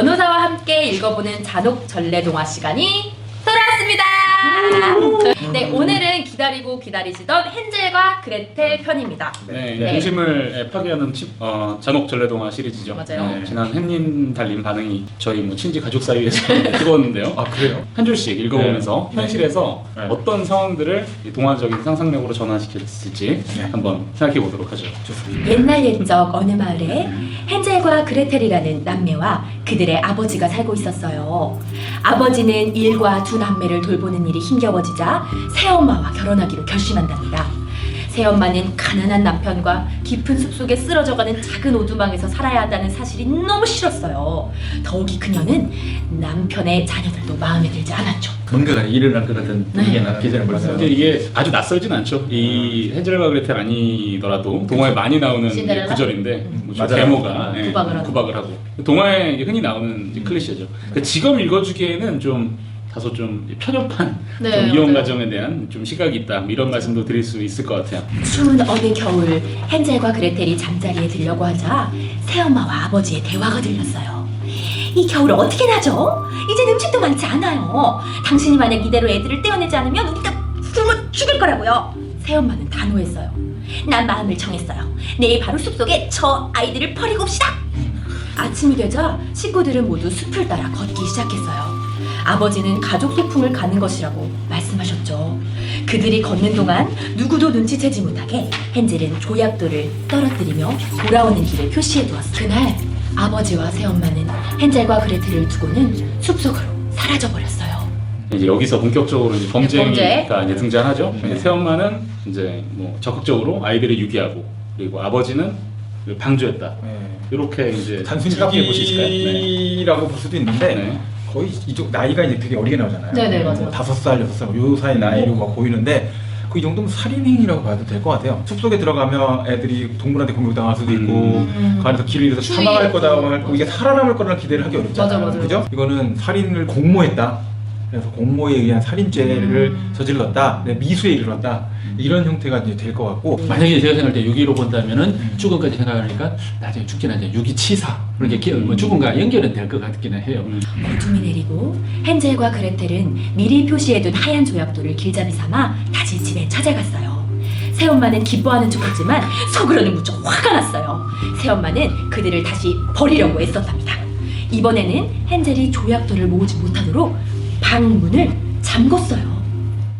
변호사와 함께 읽어보는 잔혹 전래동화 시간이 돌아왔습니다. 네, 오늘은 기다리고 기다리시던 헨젤과 그레텔 편입니다. 네, 네. 중심을 파괴하는 잔혹 전래동화 시리즈죠. 맞아요. 네, 지난 햇님 달린 반응이 저희 뭐 친지 가족 사이에서 뜨거웠는데요. 아 그래요? 한 줄씩 읽어보면서 네. 현실에서 네. 어떤 상황들을 이 동화적인 상상력으로 전환시켰을지 네. 한번 생각해 보도록 하죠. 좋습니다. 옛날 옛적 어느 마을에 헨젤과 그레텔이라는 남매와 그들의 아버지가 살고 있었어요. 아버지는 일과 두 남매를 돌보는 일이 힘겨워지자 새엄마와 결혼하기로 결심한답니다. 새엄마는 가난한 남편과 깊은 숲속에 쓰러져가는 작은 오두막에서 살아야 한다는 사실이 너무 싫었어요. 더욱이 그녀는 남편의 자녀들도 마음에 들지 않았죠. 뭔가 일어날 것 같은 분위기가 기존에 벌써. 근데 이게 아주 낯설진 않죠. 이 헨젤과 그레텔 아니더라도 동화에 많이 나오는 신데렐라? 구절인데 뭐 맞아요. 계모가 구박을 하고. 동화에 이제 흔히 나오는 이제 클리셰죠. 그러니까 지금 읽어주기에는 좀 다소 좀 편협한 네, 좀 이혼 맞아요. 가정에 대한 좀 시각이 있다 뭐 이런 말씀도 드릴 수 있을 것 같아요. 추운 어느 겨울 헨젤과 그레텔이 잠자리에 들려고 하자 새엄마와 아버지의 대화가 들렸어요. 이 겨울 어떻게 나죠? 이젠 음식도 많지 않아요. 당신이 만약 이대로 애들을 떼어내지 않으면 우리가 굶어 죽을 거라고요. 새엄마는 단호했어요. 난 마음을 정했어요. 내일 바로 숲속에 저 아이들을 버리고 옵시다. 아침이 되자 식구들은 모두 숲을 따라 걷기 시작했어요. 아버지는 가족 소풍을 가는 것이라고 말씀하셨죠. 그들이 걷는 동안 누구도 눈치채지 못하게 헨젤은 조약돌을 떨어뜨리며 돌아오는 길을 표시해 두었어요. 그날 아버지와 새엄마는 헨젤과 그레텔을 두고는 숲속으로 사라져 버렸어요. 이제 여기서 본격적으로 이제 범죄가 범죄. 이제 등장하죠. 이제 새엄마는 이제 뭐 적극적으로 아이들을 유기하고 그리고 아버지는 방조했다. 네. 이렇게 이제 단순히 차갑게 보시실까요? 네. 유기라고 볼 수도 있는데 네. 거의 이쪽 나이가 이제 되게 어리게 나오잖아요. 네네, 맞아요. 5살, 6살 요 사이 나이로 막 보이는데 그 이 정도면 살인행위라고 봐도 될 것 같아요. 숲속에 들어가면 애들이 동물한테 공격당할 수도 있고 그 안에서 길을 잃어서 추위. 사망할 거다 말고 이게 살아남을 거라는 기대를 하기 어렵잖아요. 맞아요. 그죠? 이거는 살인을 공모했다. 그래서 공모에 의한 살인죄를 저질렀다. 미수에 이르렀다. 이런 형태가 이제 될 것 같고 만약에 제가 생각할 때 유기로 본다면은 죽음까지 생각하니까 나중에 죽지는 않죠. 유기치사 그렇게 뭐 죽음과 연결은 될 것 같기는 해요. 어둠이 내리고 헨젤과 그레텔은 미리 표시해둔 하얀 조약돌을 길잡이 삼아 다시 집에 찾아갔어요. 새엄마는 기뻐하는 척했지만 속으로는 무척 화가 났어요. 새엄마는 그들을 다시 버리려고 애썼답니다. 이번에는 헨젤이 조약돌을 모으지 못하도록 방문을 잠궜어요.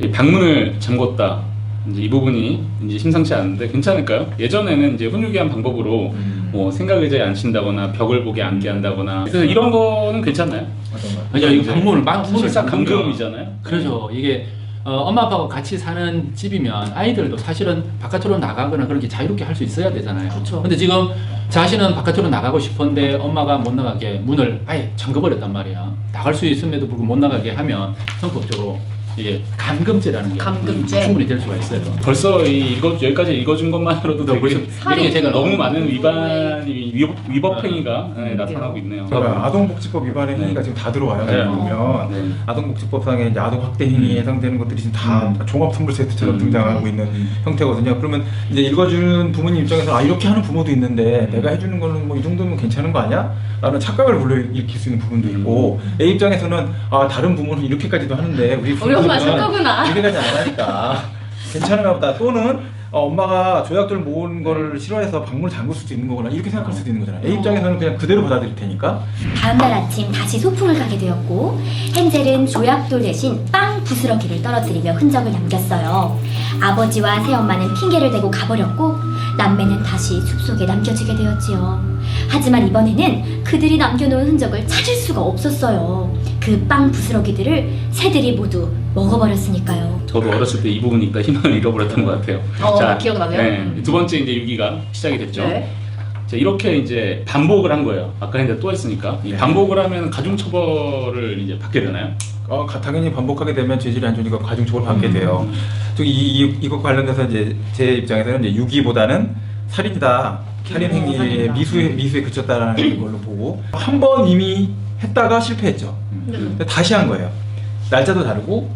이 방문을 잠궜다. 이제 이 부분이 이제 심상치 않은데 괜찮을까요? 예전에는 이제 훈육이한 방법으로 뭐 생각 의자에 앉힌다거나 벽을 보게 앉게 한다거나 그래서 이런 거는 괜찮나요? 맞아, 이거 이제 방문을 사실상 방문을 감금이잖아요. 그렇죠. 이게 엄마 아빠가 같이 사는 집이면 아이들도 사실은 바깥으로 나가거나 그렇게 자유롭게 할 수 있어야 되잖아요. 그렇죠. 근데 지금 자신은 바깥으로 나가고 싶은데 엄마가 못 나가게 문을 아예 잠궈버렸단 말이야. 나갈 수 있음에도 불구하고 못 나가게 하면 성법적으로 이게 감금죄라는 게 감금죄. 충분히 될 수가 있어요. 벌써 여기까지 읽어준 것만으로도 되게 이렇게 제가 너무 많은 위법 행위가 나타나고 있네요. 그러니까 아동복지법 위반의 네. 행위가 지금 다 들어와요. 네. 보면 네. 아동복지법상에 이제 아동 학대 행위에 해당되는 것들이 지금 다 종합 선물 세트처럼 등장하고 있는 형태거든요. 그러면 이제 읽어주는 부모님 입장에서 아 이렇게 하는 부모도 있는데 내가 해주는 거는 뭐 이 정도면 괜찮은 거 아니야? 라는 착각을 불러일으킬 수 있는 부분도 있고 애 입장에서는 아 다른 부모는 이렇게까지도 하는데 우리 엄마 부모는 착각구나. 이렇게까지 안 하니까 괜찮은가 보다. 또는 엄마가 조약돌 모은 거를 싫어해서 방문을 잠글 수도 있는 거구나 이렇게 생각할 수도 있는 거잖아요. 애 입장에서는 그냥 그대로 받아들일 테니까. 다음날 아침 다시 소풍을 가게 되었고 헨젤은 조약돌 대신 빵 부스러기를 떨어뜨리며 흔적을 남겼어요. 아버지와 새엄마는 핑계를 대고 가버렸고 남매는 다시 숲속에 남겨지게 되었지요. 하지만 이번에는 그들이 남겨놓은 흔적을 찾을 수가 없었어요. 그 빵 부스러기들을 새들이 모두 먹어버렸으니까요. 저도 어렸을 때 이 부분이 있다 희망을 잃어버렸던 것 같아요. 기억나네요. 네, 두 번째 이제 유기가 시작이 됐죠. 네. 자, 이렇게 이제 반복을 한 거예요. 아까 했는데 또 했으니까 이 네. 반복을 하면 가중처벌을 이제 받게 되나요? 당연히 반복하게 되면 죄질이 안 좋으니까 가중처벌 받게 돼요. 이것 관련돼서 이제 제 입장에서는 이제 유기보다는 살인이다. 살인 행위에 살인이다. 미수에 그쳤다라는 걸로 보고 한 번 이미 했다가 실패했죠. 근데 다시 한 거예요. 날짜도 다르고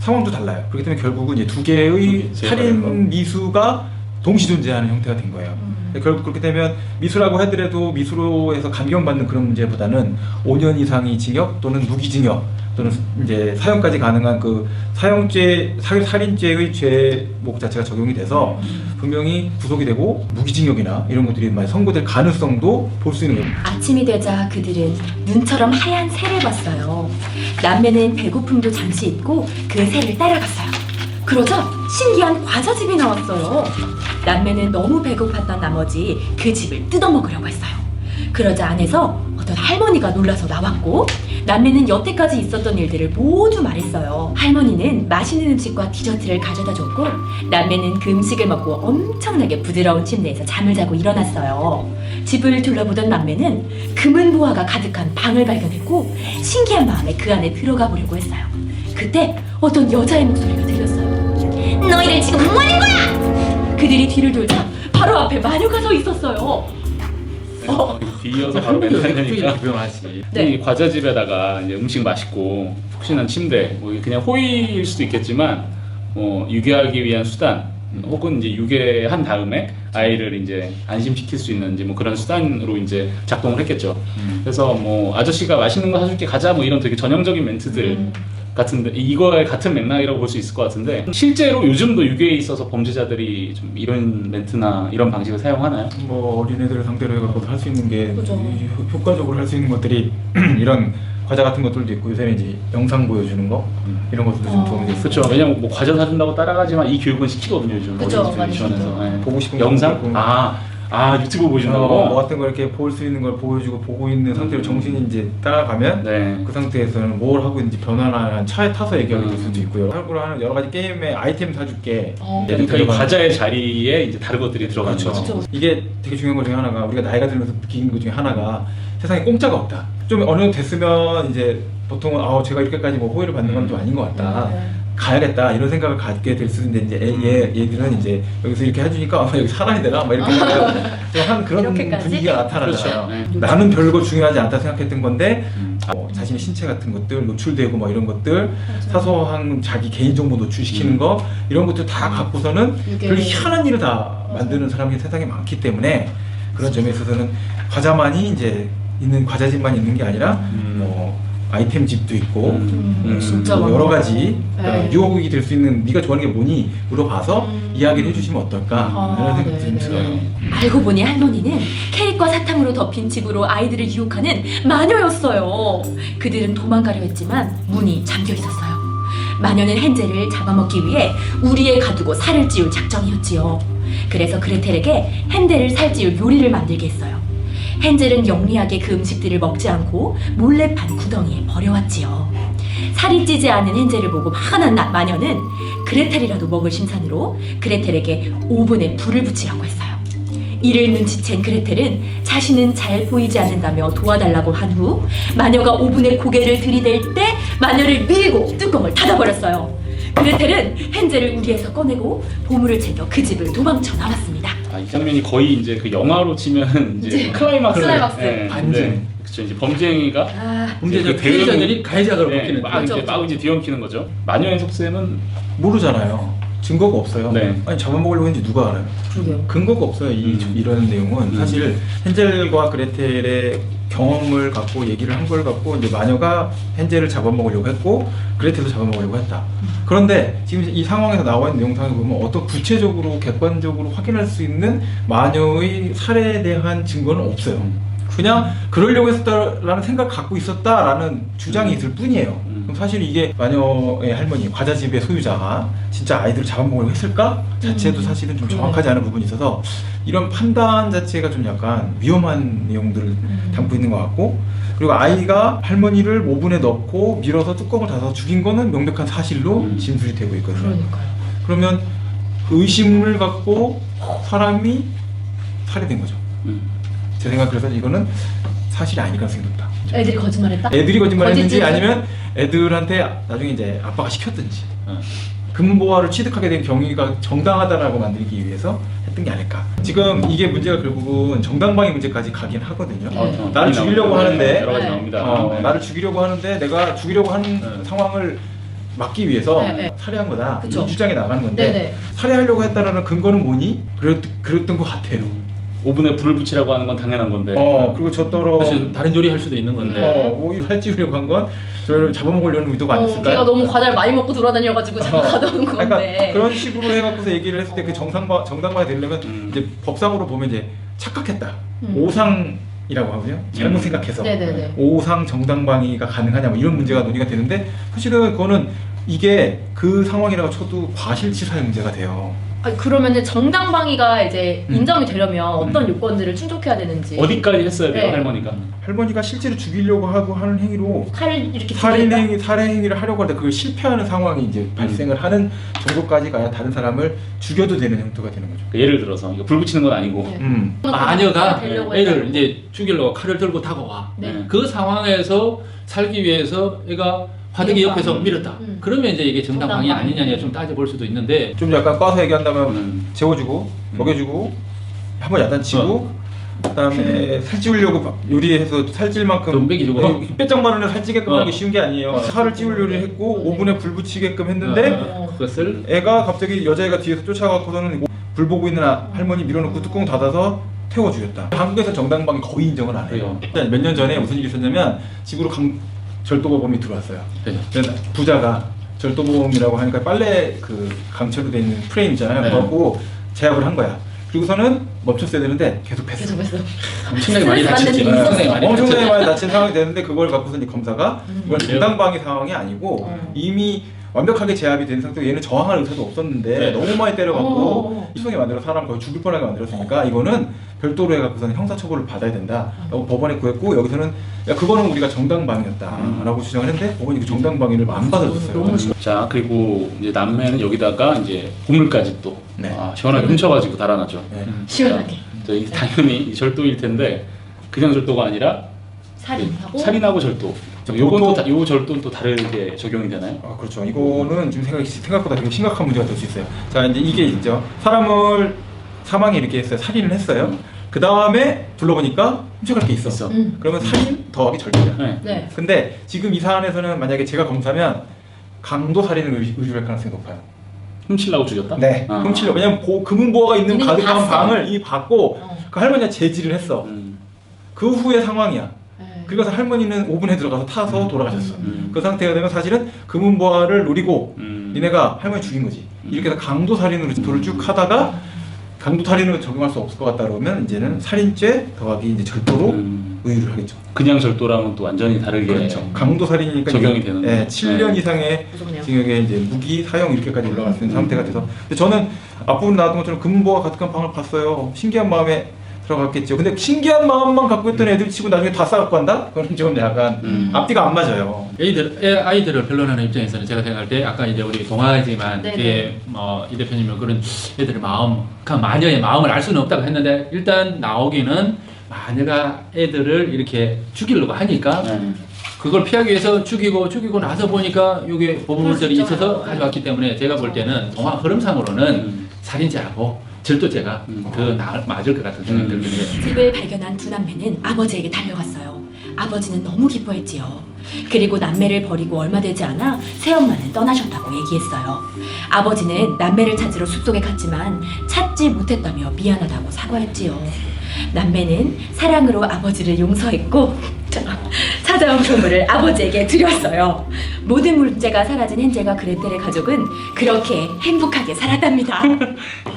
상황도 달라요. 그렇기 때문에 결국은 이제 두 개의 두 개, 제일 다른 거. 살인 미수가 동시 존재하는 형태가 된 거예요. 결국 그렇게 되면 미수라고 하더라도 미수로에서 감경받는 그런 문제보다는 5년 이상의 징역 또는 무기징역 또는 이제 사형까지 가능한 그 사형죄, 살인죄의 죄목 자체가 적용이 돼서 분명히 구속이 되고 무기징역이나 이런 것들이 많이 선고될 가능성도 볼 수 있는 거예요. 아침이 되자 그들은 눈처럼 하얀 새를 봤어요. 남매는 배고픔도 잠시 잊고 그 새를 따라갔어요. 그러자 신기한 과자집이 나왔어요. 남매는 너무 배고팠던 나머지 그 집을 뜯어먹으려고 했어요. 그러자 안에서 어떤 할머니가 놀라서 나왔고 남매는 여태까지 있었던 일들을 모두 말했어요. 할머니는 맛있는 음식과 디저트를 가져다 줬고 남매는 그 음식을 먹고 엄청나게 부드러운 침대에서 잠을 자고 일어났어요. 집을 둘러보던 남매는 금은 보화가 가득한 방을 발견했고 신기한 마음에 그 안에 들어가 보려고 했어요. 그때 어떤 여자의 목소리가 들렸어요. 너희들 지금 뭐하는 거야? 그들이 뒤를 돌자 바로 앞에 마녀가 서 있었어요. 뒤이어서 바로 멘탈이니까. 기변하지. 네. 이 과자집에다가 이제 음식 맛있고 푹신한 침대, 뭐 그냥 호의일 수도 있겠지만, 유괴하기 위한 수단, 혹은 이제 유괴한 다음에 아이를 이제 안심시킬 수 있는 이제 뭐 그런 수단으로 이제 작동을 했겠죠. 그래서 뭐 아저씨가 맛있는 거 사줄게 가자 뭐 이런 되게 전형적인 멘트들. 같은데 이거의 같은 맥락이라고 볼 수 있을 것 같은데 실제로 요즘도 유괴에 있어서 범죄자들이 좀 이런 멘트나 이런 방식을 사용하나요? 뭐 어린애들을 상대로 해갖고도 할 수 있는 게 그죠. 효과적으로 할 수 있는 것들이 이런 과자 같은 것들도 있고 요새는 이제 영상 보여주는 거 이런 것들도 좀 도움이 됐어요. 그렇죠. 왜냐면 뭐 과자 사준다고 따라가지만 이 교육은 시키거든요 요즘. 그죠, 어린이집 많이 유치원에서. 네. 보고 싶은 영상? 거 유튜브 보여준다고? 뭐 같은 거 이렇게 볼 수 있는 걸 보여주고 보고 있는 상태로 정신이 이제 따라가면 네. 그 상태에서는 뭘 하고 있는지 변화나 차에 타서 얘기하게 될 수도 있고요. 참고로 하는 여러 가지 게임에 아이템 사줄게. 그러니까 이 과자의 자리에 이제 다른 것들이 들어가는 그렇죠. 거죠. 이게 되게 중요한 것 중에 하나가 우리가 나이가 들면서 느끼는 것 중에 하나가 세상에 공짜가 없다. 좀 어느 정도 됐으면 이제 보통은 제가 이렇게까지 뭐 호의를 받는 건 좀 아닌 것 같다. 가야겠다 이런 생각을 갖게 될 수 있는데 이제 얘들은 이제 여기서 이렇게 해주니까 여기 살아야 되나 막 이렇게 한 그런 이렇게까지? 분위기가 나타나잖아요. 그렇죠. 네. 나는 별거 중요하지 않다 생각했던 건데 자신의 신체 같은 것들 노출되고 뭐 이런 것들 사소한 자기 개인정보 노출시키는 거 이런 것들 다 갖고서는 별 희한한 일을 다 만드는 사람이 세상에 많기 때문에 그런 점에 있어서는 과자만이 이제 있는 과자집만 있는 게 아니라 뭐 아이템 집도 있고 진짜 뭐 여러 많아요. 가지 네. 유혹이 될 수 있는 네가 좋아하는 게 뭐니 물어봐서 이야기를 해주시면 어떨까 이런 생각이 좀 네네. 들어요. 알고 보니 할머니는 캐릭과 사탕으로 덮인 집으로 아이들을 유혹하는 마녀였어요. 그들은 도망가려 했지만 문이 잠겨 있었어요. 마녀는 헨젤을 잡아먹기 위해 우리에 가두고 살을 찌울 작정이었지요. 그래서 그레텔에게 헨젤을 살찌울 요리를 만들게 했어요. 헨젤은 영리하게 그 음식들을 먹지 않고 몰래 판 구덩이에 버려왔지요. 살이 찌지 않은 헨젤을 보고 화난 마녀는 그레텔이라도 먹을 심산으로 그레텔에게 오븐에 불을 붙이라고 했어요. 이를 눈치챈 그레텔은 자신은 잘 보이지 않는다며 도와달라고 한 후 마녀가 오븐에 고개를 들이댈 때 마녀를 밀고 뚜껑을 닫아버렸어요. 그레텔은 헨젤을 우리에서 꺼내고 보물을 챙겨 그 집을 도망쳐 나왔습니다. 이 장면이 거의 이제 그 영화로 치면 이제 클라이막스. 클라이막스. 반전. 그렇죠. 이제 범죄행위가 범죄자 그 대응- 피해자들이 가해자로 네, 바뀌는 막 이제 그렇죠. 막 이제 뒤엉키는 거죠. 마녀의 속셈은 모르잖아요. 증거가 없어요. 네. 아니 잡아먹으려고 했는지 누가 알아요? 그러게요. 근거가 없어요. 이런 내용은 사실 헨젤과 그레텔의 경험을 갖고 얘기를 한 걸 갖고 이제 마녀가 헨젤을 잡아먹으려고 했고 그레텔도 잡아먹으려고 했다. 그런데 지금 이 상황에서 나와 있는 내용상을 보면 어떤 구체적으로 객관적으로 확인할 수 있는 마녀의 살해에 대한 증거는 없어요. 그냥 그러려고 했었다라는 생각을 갖고 있었다라는 주장이 있을 뿐이에요. 그럼 사실 이게 마녀의 할머니, 과자집의 소유자가 진짜 아이들을 잡아먹으려고 했을까? 자체도 사실은 좀 정확하지 않은 부분이 있어서 이런 판단 자체가 좀 약간 위험한 내용들을 담고 있는 것 같고 그리고 아이가 할머니를 오븐에 넣고 밀어서 뚜껑을 닫아서 죽인 거는 명백한 사실로 진술이 되고 있거든요. 그러니까요. 그러면 그 의심을 갖고 사람이 살해된 거죠. 제 생각 그래서 이거는 사실이 아닐 가능성이 높다. 애들이 거짓말했다? 애들이 거짓말했는지 거짓짓을- 아니면 애들한테 나중에 이제 아빠가 시켰든지 금보화를 취득하게 된 경위가 정당하다라고 만들기 위해서 했던 게 아닐까. 지금 이게 문제가 결국은 정당방위 문제까지 가긴 하거든요. 나를 죽이려고 하는데 여러 가지 네. 나옵니다. 네. 나를 죽이려고 하는데 내가 죽이려고 하는 상황을 막기 위해서 네. 살해한 거다. 그쵸. 이 주장에 나가는 건데 네네. 살해하려고 했다라는 근거는 뭐니? 그랬던 것 같아요. 오븐에 불을 붙이라고 하는 건 당연한 건데. 그리고 젖더러 사실 다른 요리 할 수도 있는 건데. 뭐 살찌우려고 한 건 저를 잡아먹으려는 의도가 아니었을까요? 걔가 너무 과자를 많이 먹고 돌아다녀가지고 자꾸 가져오는 건데. 그러니까 그런 식으로 해갖고서 얘기를 했을 때 그 정당방위 되려면 이제 법상으로 보면 이제 착각했다. 오상이라고 하고요. 잘못 생각해서 네네네. 오상 정당방위가 가능하냐 뭐 이런 문제가 논의가 되는데 사실은 그거는 이게 그 상황이라고 쳐도 과실치사의 문제가 돼요. 아니, 그러면은 정당방위가 이제 인정이 되려면 어떤 요건들을 충족해야 되는지. 어디까지 했어야 돼요, 네. 할머니가? 할머니가 실제로 죽이려고 하고 하는 행위로 칼을 이렇게 들이댔다? 살해 행위를 하려고 할 때 그걸 실패하는 상황이 이제 발생을 하는 정도까지 가야 다른 사람을 죽여도 되는 형태가 되는 거죠. 그러니까 예를 들어서 이거 불 붙이는 건 아니고 네. 마녀가 되려고 애를 했다고. 이제 죽이려고 칼을 들고 다가와. 네. 그 상황에서 살기 위해서 애가 화덕이 그러니까. 옆에서 밀었다. 그러면 이제 이게 정당방위 정당방위. 아니냐냐 좀 따져볼 수도 있는데 좀 약간 까서 얘기한다면 재워주고 먹여주고 한번 야단치고 그다음에 살찌우려고 막 요리해서 살찔 만큼 돈 먹이주고. 빼짝 마른에 살찌게끔 하는 게 쉬운 게 아니에요. 살을 찌울 요리를 했고 오븐에 불 붙이게끔 했는데 그것을 애가 갑자기 여자애가 뒤에서 쫓아가고서는 불 보고 있는 할머니 밀어놓고 뚜껑 닫아서 태워 죽였다. 한국에서 정당방위 거의 인정을 안 해요. 몇 년 전에 무슨 일이 있었냐면 집으로 절도범이 들어왔어요. 그죠. 근데 부자가 절도범이라고 하니까 빨래 그 강철로 돼 있는 프레임 있잖아요. 네. 그거 제압을 한 거야. 그리고서는 멈췄어야 되는데 계속 했어. 계속했어. 엄청나게 많이 다쳤지. 맞는 일이 엄청나게 많이 엄청나게 다쳤지. 많이 다친 상황이 되는데 그걸 갖고서 이제 검사가 이건 네. 정당방위 상황이 아니고 이미 완벽하게 제압이 된 상태고 얘는 저항할 의사도 없었는데 네. 너무 많이 때려갖고 어. 희송하게 만들어 사람 거의 죽을 뻔하게 만들었으니까 이거는 별도로 해갖고서는 형사처벌을 받아야 된다 라고 법원에 구했고 여기서는 야 그거는 우리가 정당방위였다 라고 주장을 했는데 법원이 그 정당방위를 안 받아줬어요. 너무 자 그리고 이제 남매는 여기다가 이제 고물까지 또 네. 시원하게 훔쳐가지고 달아놨죠. 네. 시원하게. 저희 당연히 절도일 텐데 그냥 절도가 아니라 살인하고. 살인하고 절도. 요건 또 요 절도는 또 다르게 적용이 되나요? 그렇죠. 이거는 지금 생각보다 되게 심각한 문제가 될 수 있어요. 자, 이제 이게 있죠. 사람을 사망에 이렇게 했어요. 살인을 했어요. 그 다음에 둘러보니까 훔쳐갈 게 있어. 그러면 살인 더하기 절도야. 네. 네. 근데 지금 이 사안에서는 만약에 제가 검사면 강도 살인을 의뢰할 가능성이 높아요. 훔치려고 죽였다? 네. 아. 훔치려고. 왜냐면 금은보화가 있는 이미 가득한 봤어. 방을 이미 받고 어. 그 할머니가 제지를 했어. 그 후의 상황이야. 네. 그래서 할머니는 오븐에 들어가서 타서 돌아가셨어. 음. 그 상태가 되면 사실은 금은보화를 노리고 음. 니네가 할머니 죽인 거지. 이렇게 해서 강도 살인으로 돌을 쭉 하다가 강도 살인으로 적용할 수 없을 것 같다 그러면 이제는 살인죄 더하기 이제 절도로 의유를 하겠죠. 그냥 절도랑은 또 완전히 다르게 그렇죠. 강도 살인이니까 적용이 이게, 되는 예, 거죠. 7년 네. 이상의 무섭네요. 징역에 이제 무기 사형 이렇게까지 올라갈 수 있는 상태가 돼서. 근데 저는 앞부분 나왔던 것처럼 금은보화 가득한 방을 봤어요. 신기한 마음에 들어갔겠죠. 근데 신기한 마음만 갖고 있던 애들 치고 나중에 다 싸갖고 한다? 그건 좀 약간 앞뒤가 안 맞아요. 아이들을 변론하는 입장에서는 제가 생각할 때 아까 이제 우리 동화지만 네네. 이게 이 대표님은 그런 애들의 마음, 그 마녀의 마음을 알 수는 없다고 했는데 일단 나오기는 마녀가 애들을 이렇게 죽이려고 하니까 네. 그걸 피하기 위해서 죽이고 나서 보니까 이게 보물들이 그럴 수 있어서 있잖아요. 가져왔기 때문에 제가 볼 때는 동화 흐름상으로는 살인죄하고 절도죄가 더 맞을 것 같은 생각이 들긴 해요. 집을 발견한 두 남매는 아버지에게 달려갔어요. 아버지는 너무 기뻐했지요. 그리고 남매를 버리고 얼마 되지 않아 새엄마는 떠나셨다고 얘기했어요. 아버지는 남매를 찾으러 숲속에 갔지만 찾지 못했다며 미안하다고 사과했지요. 남매는 사랑으로 아버지를 용서했고 찾아온 보물을 아버지에게 드렸어요. 모든 문제가 사라진 헨젤과 그레텔의 가족은 그렇게 행복하게 살았답니다.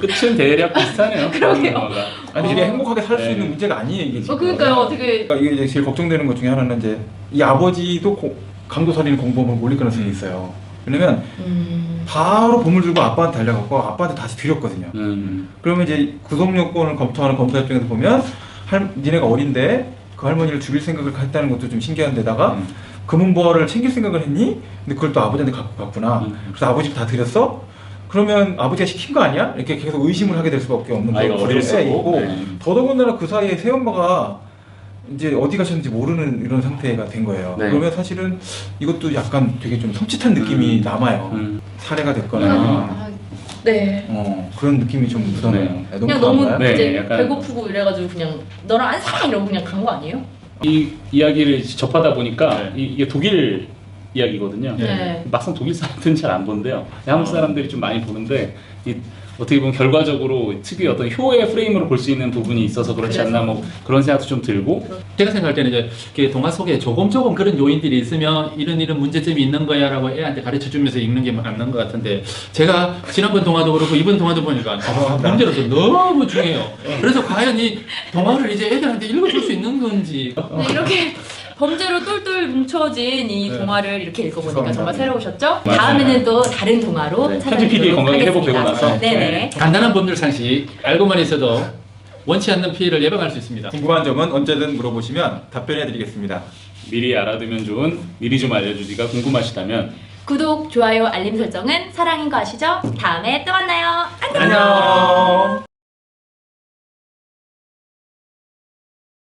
끝은 대략 비슷하네요. 그러게요. 영화가. 아니 이게 행복하게 살 수 네. 있는 문제가 아니에요 이게 지금. 그러니까요, 되게 그러니까 이게 이제 제일 걱정되는 것 중에 하나는 이제 이 아버지도 강도 살인 공범을 몰릴 가능성이 있어요. 왜냐면 바로 보물 들고 아빠한테 달려가고 아빠한테 다시 드렸거든요. 그러면 이제 구속 요건을 검토하는 검사 입장에서 보면 니네가 어린데 그 할머니를 죽일 생각을 했다는 것도 좀 신기한데다가 금은보화를 챙길 생각을 했니? 근데 그걸 또 아버지한테 갖고 갔구나. 그래서 아버지 다 드렸어? 그러면 아버지가 시킨 거 아니야? 이렇게 계속 의심을 하게 될 수밖에 없는 아이가 어릴 수 있고 네. 더더군다나 그 사이에 새엄마가 이제 어디 가셨는지 모르는 이런 상태가 된 거예요. 네. 그러면 사실은 이것도 약간 되게 좀 섬찟한 느낌이 남아요. 살해가 됐거나 네. 그런 느낌이 좀 묻어나요. 네. 네, 그냥 너무 강한가요? 네, 이제 약간- 배고프고 이래가지고 그냥 너랑 안 살아 이러고 그냥 간 거 아니에요? 이 이야기를 접하다 보니까 네. 이게 독일 이야기거든요. 네. 막상 독일 사람들은 잘 안 본대요. 한국 사람들이 좀 많이 보는데 어떻게 보면 결과적으로 특유의 어떤 효의 프레임으로 볼 수 있는 부분이 있어서 그렇지 않나 뭐 그런 생각도 좀 들고. 제가 생각할 때는 이제 그 동화 속에 조금 그런 요인들이 있으면 이런 문제점이 있는 거야라고 애한테 가르쳐 주면서 읽는 게 맞는 것 같은데 제가 지난번 동화도 그렇고 이번 동화도 보니까 문제로서 너무 중요해요. 그래서 과연 이 동화를 이제 애들한테 읽어줄 수 있는 건지. 네, 이렇게 범죄로 똘똘 뭉쳐진 이 동화를 이렇게 읽어보니까 정말 새로우셨죠? 맞아요. 다음에는 또 다른 동화로 네, 편집 PD 건강히 회복되고 나서. 네네. 간단한 법률 상식 알고만 있어도 원치 않는 피해를 예방할 수 있습니다. 궁금한 점은 언제든 물어보시면 답변해드리겠습니다. 미리 알아두면 좋은 미리 좀 알려주기가 궁금하시다면 구독, 좋아요, 알림 설정은 사랑인 거 아시죠? 다음에 또 만나요. 안녕. 안녕.